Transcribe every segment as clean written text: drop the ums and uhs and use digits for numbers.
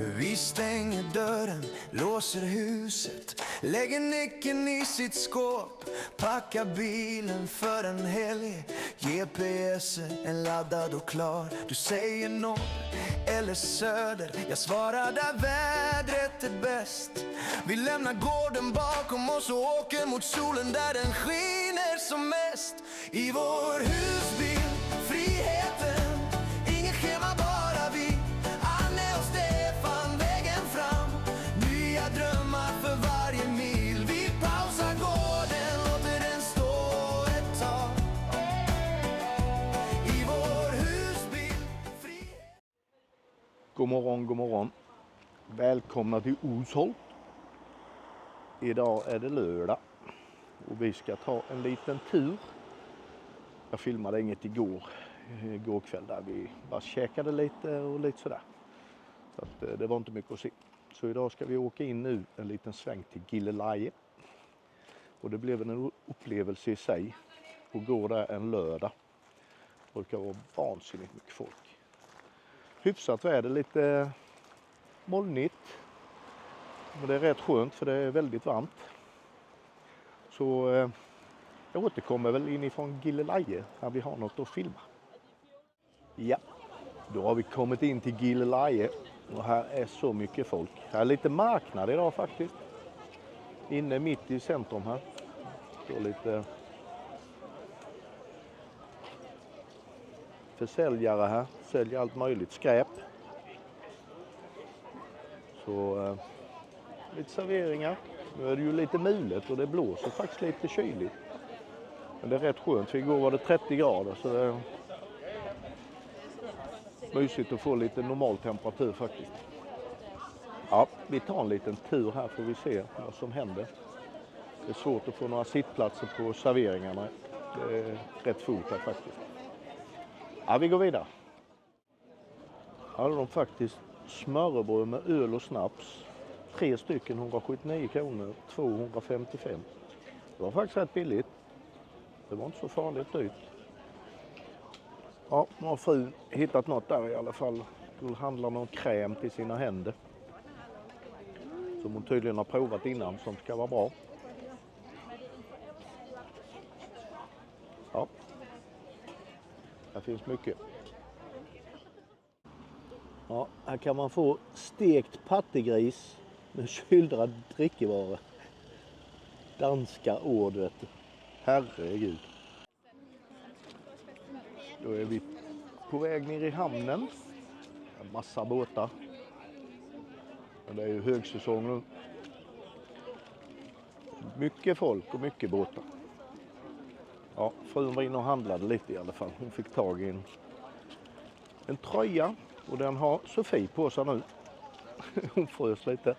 Vi stänger dörren, låser huset, lägger nyckeln i sitt skåp, packar bilen för en helg, GPSen är laddad och klar. Du säger norr eller söder, jag svarar där vädret är bäst. Vi lämnar gården bakom oss och åker mot solen där den skiner som mest. I vår husbil, friheten, ingen schema, bara vi. Anne och Stefan, vägen fram, nya drömmar för varje mil. Vi pausar gården, låter den stå ett tag. I vår husbil, frihet. God morgon, god morgon. Välkomna till Osholt. Idag är det lördag och vi ska ta en liten tur. Jag filmade inget igår kväll där vi bara käkade lite och lite sådär. Så att det var inte mycket att se. Så idag ska vi åka in nu en liten sväng till Gilleleje. Och det blev en upplevelse i sig att gå där en lördag. Det brukar vara vansinnigt mycket folk. Hyfsat väder, lite molnigt. Men det är rätt skönt för det är väldigt varmt. Så jag återkommer väl inifrån Gilleleje när vi har något att filma. Ja, då har vi kommit in till Gilleleje och här är så mycket folk. Här är lite marknad idag faktiskt. Inne mitt i centrum här. Så lite försäljare här. Säljer allt möjligt skräp. Så lite serveringar. Nu är det ju lite mulet och det blåser faktiskt lite kyligt. Men det är rätt skönt för igår var det 30 grader så det är mysigt att få lite normal temperatur faktiskt. Ja, vi tar en liten tur här får vi se vad som händer. Det är svårt att få några sittplatser på serveringarna. Det är rätt fullt här faktiskt. Ja, vi går vidare. Här har de faktiskt smörrebröd med öl och snaps. 3 stycken 179 kronor, 255. Det var faktiskt rätt billigt. Det var inte så farligt dyrt. Ja, nu har frun hittat något där i alla fall. Hon handlar någon kräm till sina händer. Som hon tydligen har provat innan som ska vara bra. Ja, här finns mycket. Ja, här kan man få stekt pattegris med kyldrad drickevara. Danska ord, vet du. Herregud. Då är vi på väg ner i hamnen. En massa båtar. Men det är ju högsäsong nu. Mycket folk och mycket båtar. Ja, frun var inne och handlade lite i alla fall. Hon fick tag i en tröja. Och den har Sofie på sig nu. Hon frös lite.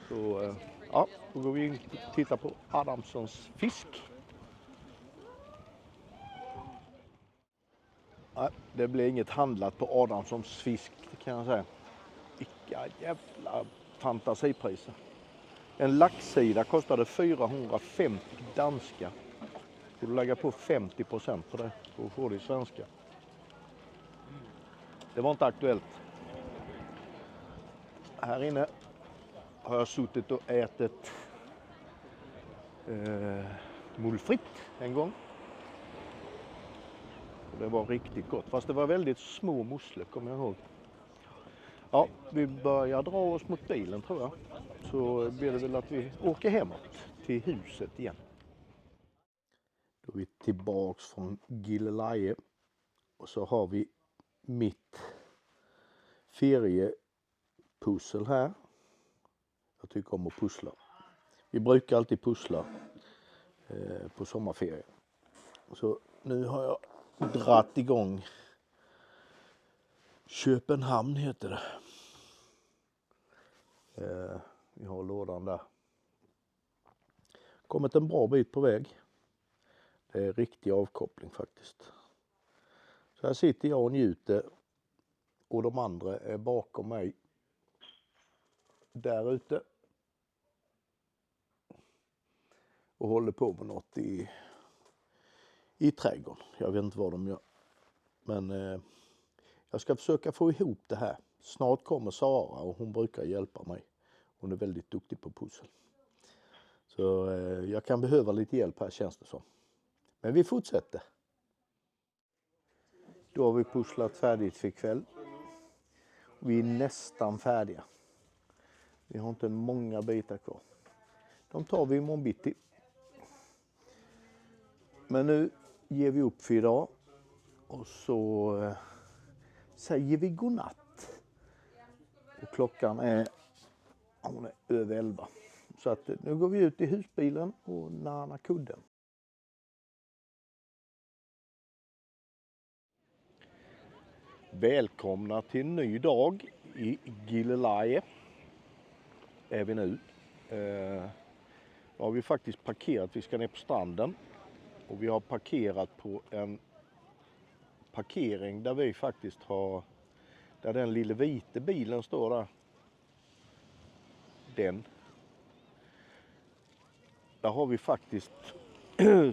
Så ja, då går vi in och tittar på Adamssons fisk. Nej, det blir inget handlat på Adamssons fisk, det kan jag säga. Vilka jävla fantasipriser. En laxsida kostade 450 danska. Får du lägga på 50% på det och få det i svenska. Det var inte aktuellt. Här inne har jag suttit och ätit mullfritt en gång. Och det var riktigt gott. Fast det var väldigt små musslor kommer jag ihåg. Ja, vi börjar dra oss mot bilen tror jag. Så blir det väl att vi åker hemåt till huset igen. Då är vi tillbaks från Gilleleje. Och så har vi mitt feriepussel här. Jag tycker om att pussla. Vi brukar alltid pussla på sommarferien. Så nu har jag dratt igång Köpenhamn heter det. Vi har lådan där. Kommit en bra bit på väg. Det är riktig avkoppling faktiskt. Så här sitter jag och njuter. Och de andra är bakom mig. Där ute. Och håller på med något i trädgården. Jag vet inte vad de gör. Men jag ska försöka få ihop det här snart kommer Sara och hon brukar hjälpa mig. Hon är väldigt duktig på pussel. Så jag kan behöva lite hjälp här känns det som. Men vi fortsätter. Då har vi pusslat färdigt för ikväll. Vi är nästan färdiga. Vi har inte många bitar kvar. De tar vi imorgon bitti. Men nu ger vi upp för idag. Och så säger vi godnatt. Och klockan är, hon är över 11. Så att nu går vi ut i husbilen och närmar kudden. Välkomna till en ny dag i Gilleleje. Är vi nu. Då har vi faktiskt parkerat, vi ska ner på stranden. Och vi har parkerat på en parkering där vi faktiskt har, där den lilla vita bilen står där. Den. Där har vi faktiskt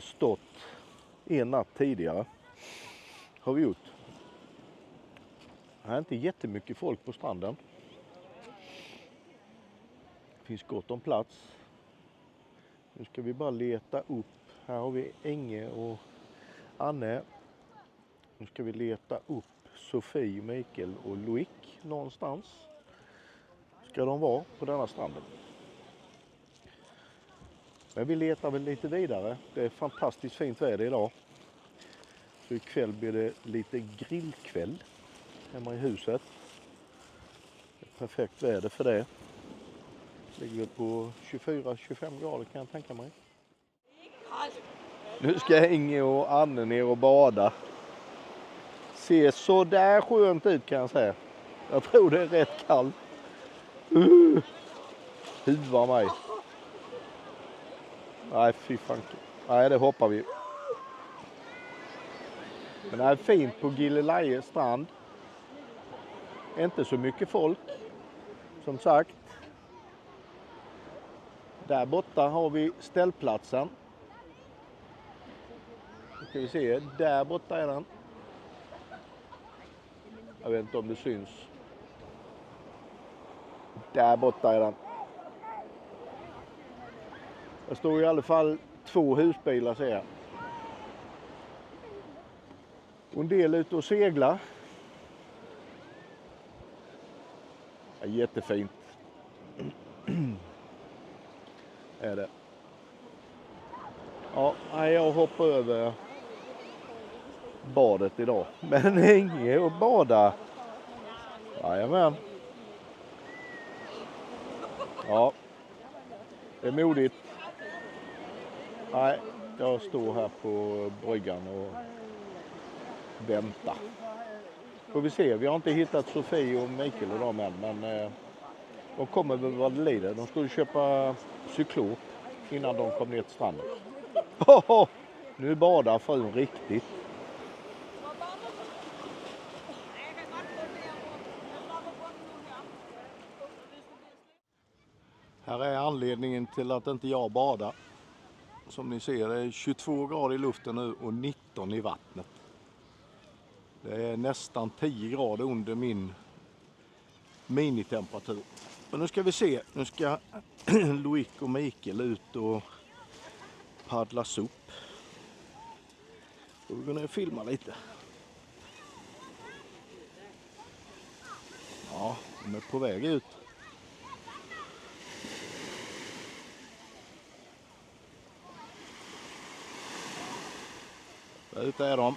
stått en natt tidigare. Har vi gjort. Här är inte jättemycket folk på stranden. Det finns gott om plats. Nu ska vi bara leta upp. Här har vi Inge och Anne. Nu ska vi leta upp Sofie, Mikael och Loic någonstans. Ska de vara på denna stranden. Men vi letar väl lite vidare. Det är fantastiskt fint väder idag. Så ikväll blir det lite grillkväll hemma i huset. Perfekt väder för det. Ligger på 24-25 grader kan jag tänka mig. Nu ska Inge och Anne ner och bada. Ser så där skönt ut kan jag säga. Jag tror det är rätt kallt. Huva mig. Nej fy fan. Nej det hoppar vi. Men det är fint på Gilleleje strand. Inte så mycket folk. Som sagt. Där borta har vi ställplatsen. Nu ska vi se. Där borta är den. Jag vet inte om det syns. Där borta är den. Det står i alla fall 2 husbilar ser jag. Och en del ute och seglar. Ja, jättefint. Är det. Ja, jag hoppar över badet idag. Men inget att bada. Jajamän. Ja. Det är modigt. Nej, jag står här på bryggan och väntar. Får vi se, vi har inte hittat Sofie och Mikael och dem än, men de kommer väl vad det lider. De skulle köpa cyklop innan de kom ner till stranden. Nu badar frun riktigt. Här är anledningen till att inte jag badar. Som ni ser det är 22 grader i luften nu och 19 i vattnet. Det är nästan 10 grader under min minitemperatur. Men nu ska vi se, nu ska Loic och Mikael ut och paddla sop. Då går vi filma lite. Ja, de är på väg ut. Där ute är de.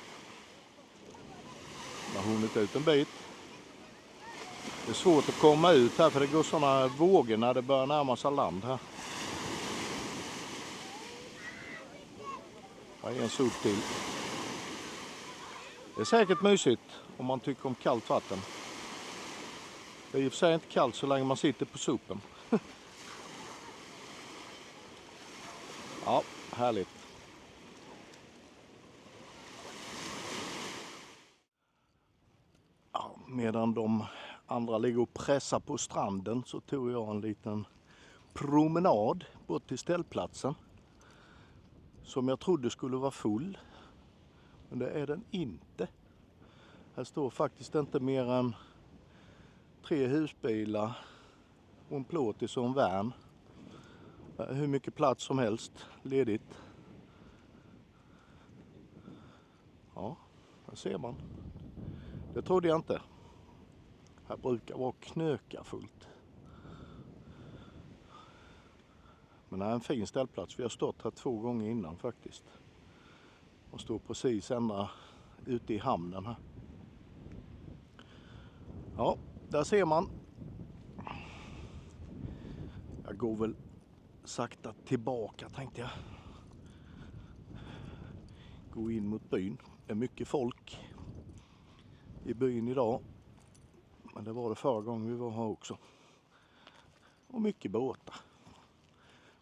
De har hunnit ut en bit. Det är svårt att komma ut här för det går sådana vågor när det börjar närma sig land här. Här är en sop till. Det är säkert mysigt om man tycker om kallt vatten. Det är i och för sig inte kallt så länge man sitter på sopen. Ja, härligt. Ja, medan de andra ligger och pressar på stranden så tog jag en liten promenad bort till ställplatsen. Som jag trodde skulle vara full. Men det är den inte. Här står faktiskt inte mer än 3 husbilar och en plåtis och en van. Hur mycket plats som helst ledigt. Ja, där ser man. Det trodde jag inte. Här brukar vara knöka fullt. Men det är en fin ställplats. Vi har stått här 2 gånger innan faktiskt. Och står precis ända ute i hamnen här. Ja, där ser man. Jag går väl sakta tillbaka tänkte jag. Gå in mot byn. Det är mycket folk i byn idag. Men det var det förra gången vi var här också. Och mycket båtar.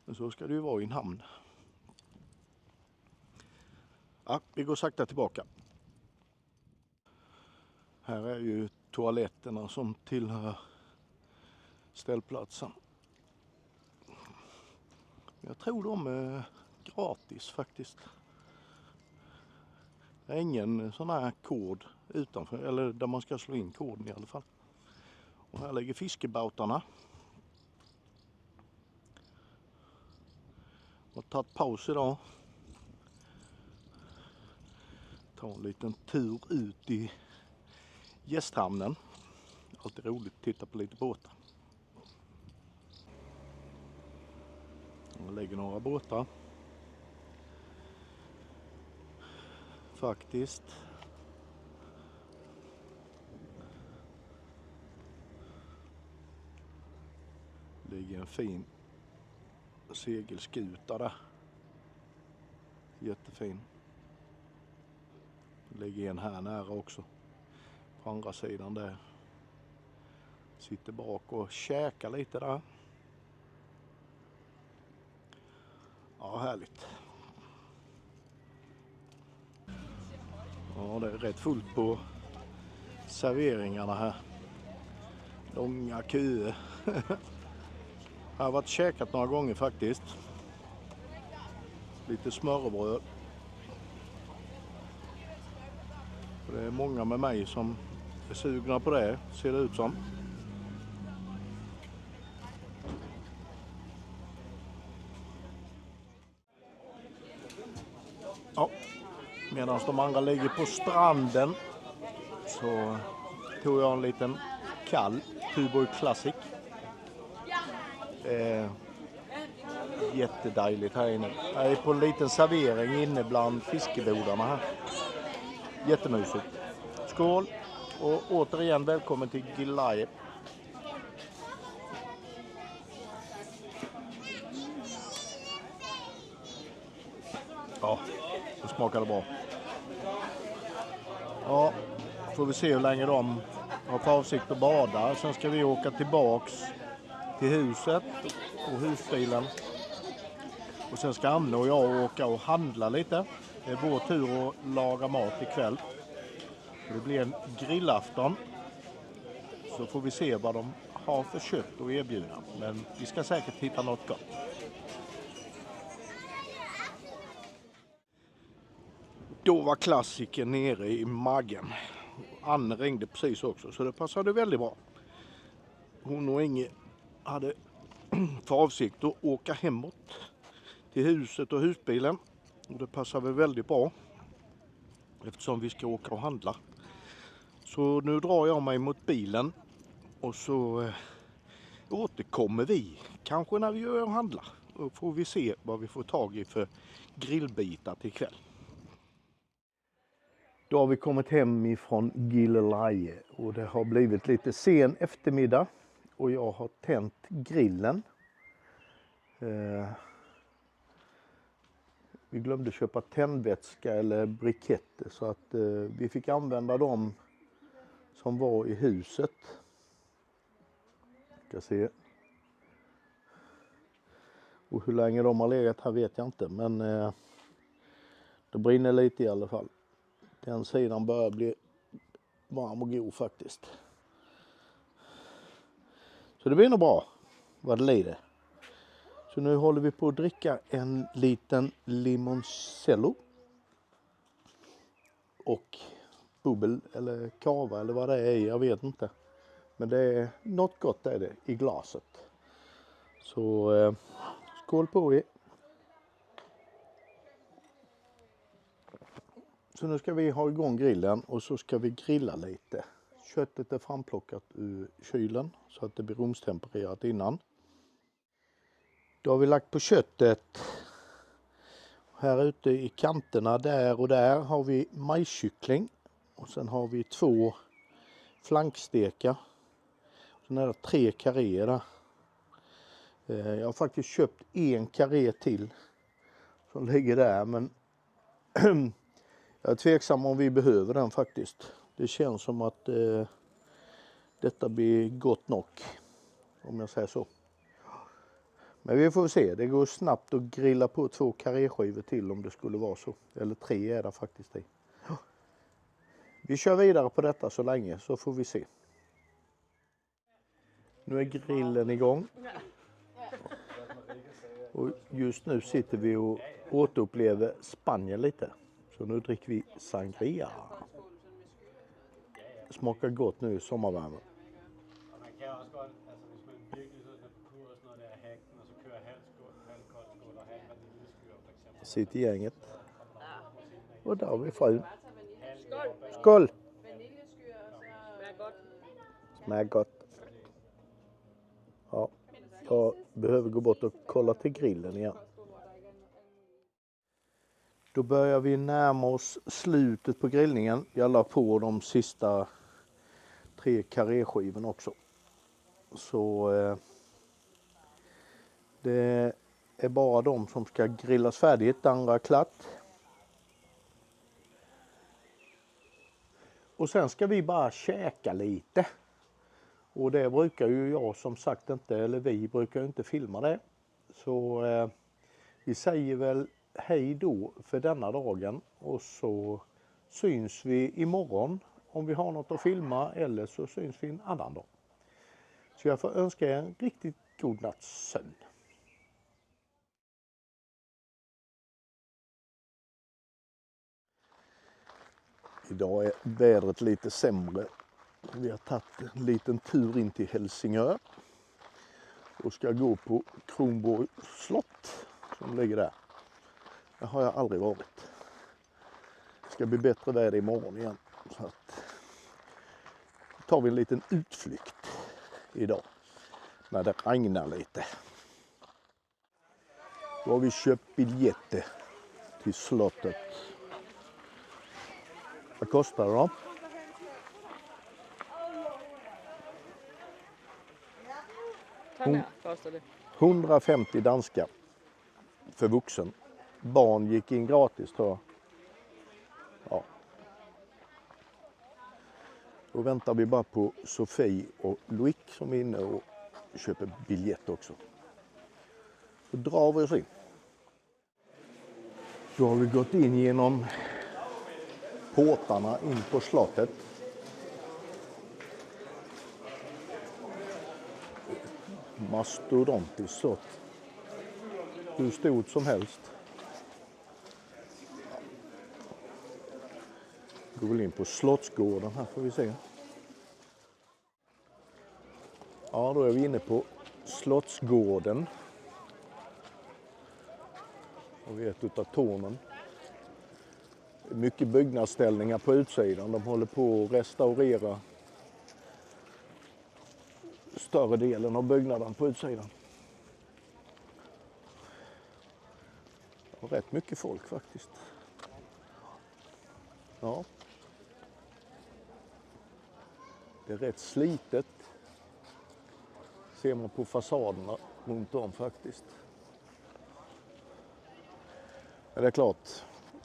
Men så ska det ju vara i en hamn. Ja, vi går sakta tillbaka. Här är ju toaletterna som tillhör ställplatsen. Jag tror de är gratis faktiskt. Det är ingen sån här kod utanför, eller där man ska slå in koden i alla fall. Och här ligger fiskebåtarna. Jag har tagit paus idag. Ta en liten tur ut i gästhamnen. Alltid roligt att titta på lite båtar. Jag lägger några båtar. Faktiskt. Ligger en fin segelskuta där. Jättefin. Ligger en här nära också. På andra sidan där. Sitter bak och käkar lite där. Ja, härligt. Ja, det är rätt fullt på serveringarna här. Långa köer. Jag har varit käkat några gånger faktiskt. Lite smörrebröd. Det är många med mig som är sugna på det, ser det ut som. Ja, medan de andra ligger på stranden så tog jag en liten kall Tuborg Classic. Jättedejligt här inne. Jag är på en liten servering inne bland fiskebodarna här. Jättemysigt. Skål och återigen välkommen till Gilleleje. Ja, det smakade bra. Ja, får vi se hur länge de har för avsikt att bada. Sen ska vi åka tillbaks till huset och husbilen. Och sen ska Anne och jag åka och handla lite. Det är vår tur att laga mat ikväll. Det blir en grillafton. Så får vi se vad de har för kött att erbjuda. Men vi ska säkert hitta något gott. Då var klassiken nere i magen. Anne ringde precis också så det passade väldigt bra. Hon och Inge hade för avsikt att åka hemåt till huset och husbilen. Och det passar väl väldigt bra eftersom vi ska åka och handla. Så nu drar jag mig mot bilen och så återkommer vi. Kanske när vi gör och handlar. Då får vi se vad vi får tag i för grillbitar till kväll. Då har vi kommit hem ifrån Gilleleje och det har blivit lite sen eftermiddag. Och jag har tänt grillen. Vi glömde köpa tändvätska eller briketter så att vi fick använda dem som var i huset. Ska se. Och hur länge de har legat här vet jag inte, men det brinner lite i alla fall. Den sidan börjar bli varm och god faktiskt. Så det blir nog bra vad det lider. Så nu håller vi på att dricka en liten limoncello. Och bubbel eller kava eller vad det är, jag vet inte. Men det är något gott är det i glaset. Så skål på er. Så nu ska vi ha igång grillen och så ska vi grilla lite. Köttet är framplockat ur kylen så att det blir rumstempererat innan. Då har vi lagt på köttet. Här ute i kanterna där och där har vi majskyckling. Och sen har vi 2 flankstekar. Sen är det 3 karéer där. Jag har faktiskt köpt 1 karré till som ligger där, men jag är tveksam om vi behöver den faktiskt. Det känns som att detta blir gott nog, om jag säger så. Men vi får se, det går snabbt att grilla på 2 karréskivor till om det skulle vara så. Eller 3 är det faktiskt i. Vi kör vidare på detta så länge så får vi se. Nu är grillen igång. Och just nu sitter vi och återupplever Spanien lite. Så nu dricker vi sangria. Smakar gott nu i sommarvärmen. Man kan også godt, altså hvis man virkelig så på kur og sådan noget der, hack den, og så kører halv kold skål og halv vaniljeskyr for eksempel. Sitter gänget. Och där har vi frun. Skål! Vaniljeskyr og så Smakar gott. Ja, jag behöver gå bort och kolla till grillen igen. Då börjar vi närma oss slutet på grillningen. Jag la på de sista 3 karréskivorna också. Så det är bara de som ska grillas färdigt. Det andra är klart. Och sen ska vi bara käka lite. Och det brukar ju jag som sagt inte, eller vi brukar ju inte filma det. Så vi säger väl hej då för denna dagen och så syns vi imorgon om vi har något att filma eller så syns vi en annan dag. Så jag får önska er en riktigt god natts sömn. Idag är vädret lite sämre. Vi har tagit en liten tur in till Helsingör och ska gå på Kronborg slott som ligger där. Det har jag aldrig varit. Det ska bli bättre väder imorgon igen. Så att tar vi en liten utflykt idag när det regnar lite. Då har vi köpt biljetter till slottet. Vad kostar det då? kostar det. 150 danska för vuxen. Barn gick in gratis tror jag. Ja. Då väntar vi bara på Sofie och Loic som är inne och köper biljett också. Så drar vi oss in. Då har vi gått in genom portarna in på slottet. Mastodontiskt slott. Hur stort som helst. Går väl in på Slottsgården här får vi se. Ja, då är vi inne på Slottsgården. Och vi är utav tornen. Det är mycket byggnadsställningar på utsidan. De håller på att restaurera större delen av byggnaden på utsidan. Och rätt mycket folk faktiskt. Ja. Det är rätt slitet. Ser man på fasaderna runt om faktiskt. Men det är klart,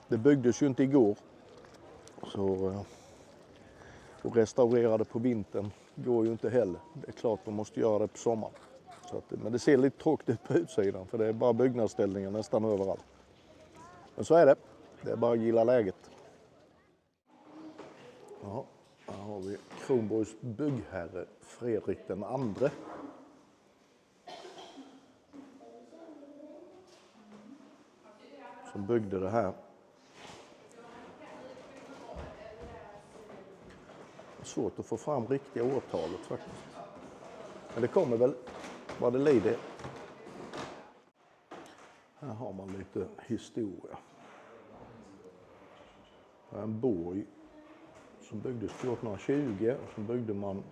det byggdes ju inte igår. Så och restaurerade på vintern går ju inte heller. Det är klart de måste göra det på sommaren. Så att, men det ser lite tråkigt ut på utsidan för det är bara byggnadsställningar nästan överallt. Men så är det. Det är bara att gilla läget. Ja, här har vi Kronborgs byggherre Fredrik den andre. Som byggde det här. svårt att få fram riktiga årtalet faktiskt. Men det kommer väl vad det lider. Här har man lite historia. Det är en borg som byggdes 1420 och så byggde man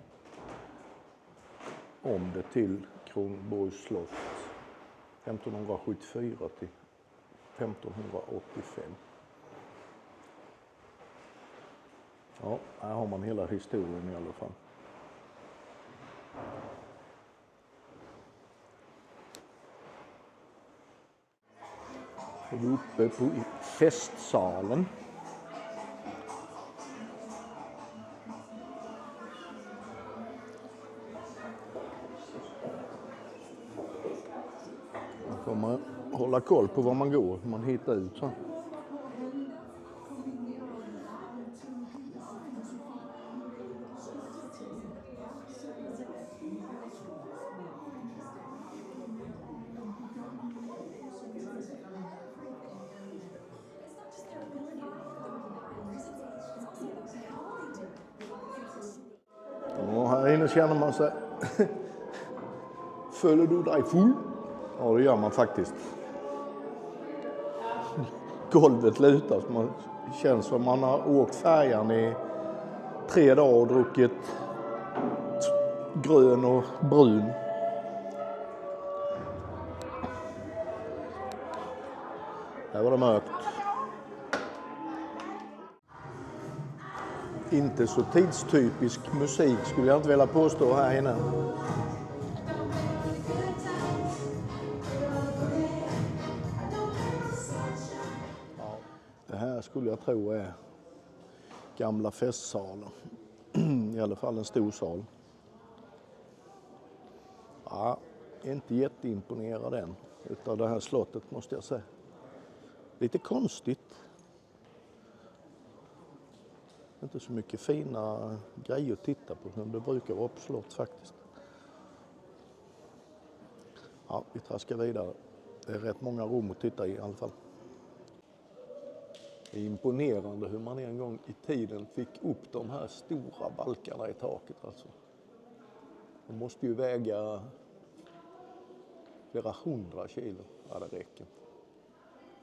om det till Kronborgs slott 1574 till 1585. Ja, här har man hela historien i alla fall. Och vi är uppe på festsalen. Man får man hålla koll på var man går, man hittar ut så. Och här inne känner man sig. Följer du dig full? Ja, det gör man faktiskt. Golvet lutar. Man känns som man har åkt färjan i 3 dagar och druckit grön och brun. Här var det mörkt. Inte så tidstypisk musik skulle jag inte vilja påstå här inne. Ja, det här skulle jag tro är gamla festsalen. I alla fall en stor sal. Ja, inte jätteimponerad än utav det här slottet måste jag säga. Lite konstigt. Inte så mycket fina grejer att titta på som det brukar vara på slott faktiskt. Ja, vi traskar vidare. Det är rätt många rum att titta i alla fall. Det är imponerande hur man en gång i tiden fick upp de här stora balkarna i taket alltså. De måste ju väga flera 100 kilo. Ja, det räcker.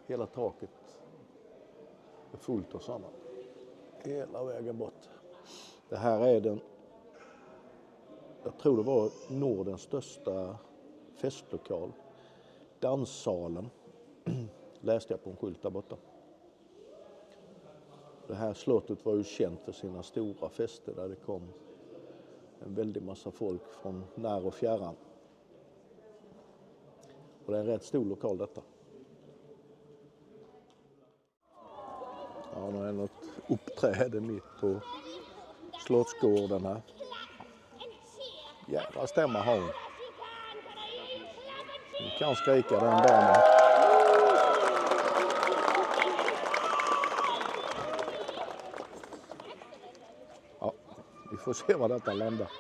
Hela taket är fullt av sådana. Hela vägen bort. Det här är den, jag tror det var Nordens största festlokal. Danssalen läste jag på en skylt där borta. Det här slottet var ju känt för sina stora fester där det kom en väldig massa folk från när och fjärran. Och det är en rätt stor lokal detta. Ja, nu är det något uppträde mitt på Slottsgården här. Jävla stämma har hon. Hon kan skrika den damen. Ja, vi får se vad detta landar.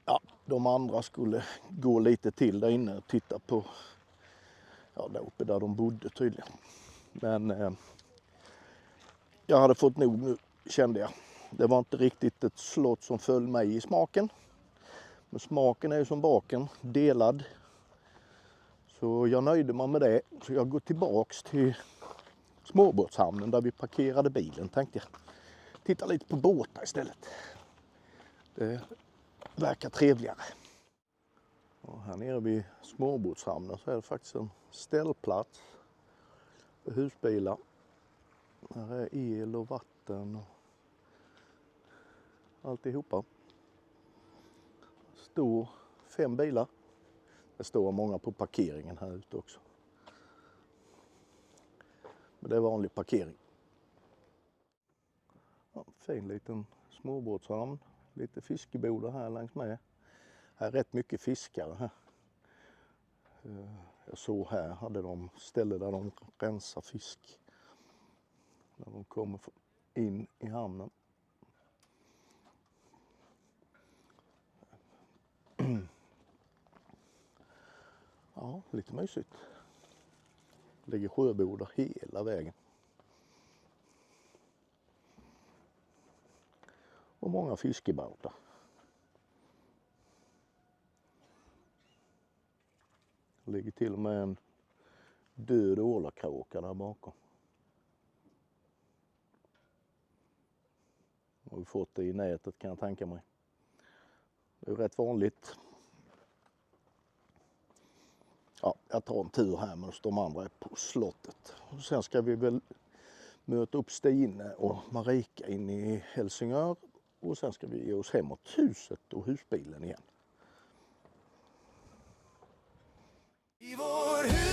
Ja, de andra skulle gå lite till där inne och titta på, ja, där uppe där de bodde tydligen. Men jag hade fått nog nu, kände jag. Det var inte riktigt ett slott som föll mig i smaken. Men smaken är ju som baken, delad. Så jag nöjde mig med det. Så jag går tillbaks till småbåtshamnen där vi parkerade bilen, tänkte jag. Titta lite på båtar istället. Det verkar trevligare. Och här nere vid småbåtshamnen så är det faktiskt en ställplats för husbilar. Här är el och vatten och alltihopa. Står 5 bilar. Det står många på parkeringen här ute också. Men det är vanlig parkering. Ja, fin liten småbåtshamn. Lite fiskebodar här längs med. Här är rätt mycket fiskare här. Jag såg här hade de ställe där de rensar fisk. När de kommer in i hamnen. Ja, lite mysigt. Ligger sjöbodar hela vägen. Och många fiskebåtar. Det ligger till och med en död ålakråka där bakom. Har vi fått det i nätet kan jag tänka mig. Det är rätt vanligt. Ja, jag tar en tur här medan de andra är på slottet. Och sen ska vi väl möta upp Stine och Marika in i Helsingör. Och sen ska vi ge oss hemåt huset och husbilen igen. I vår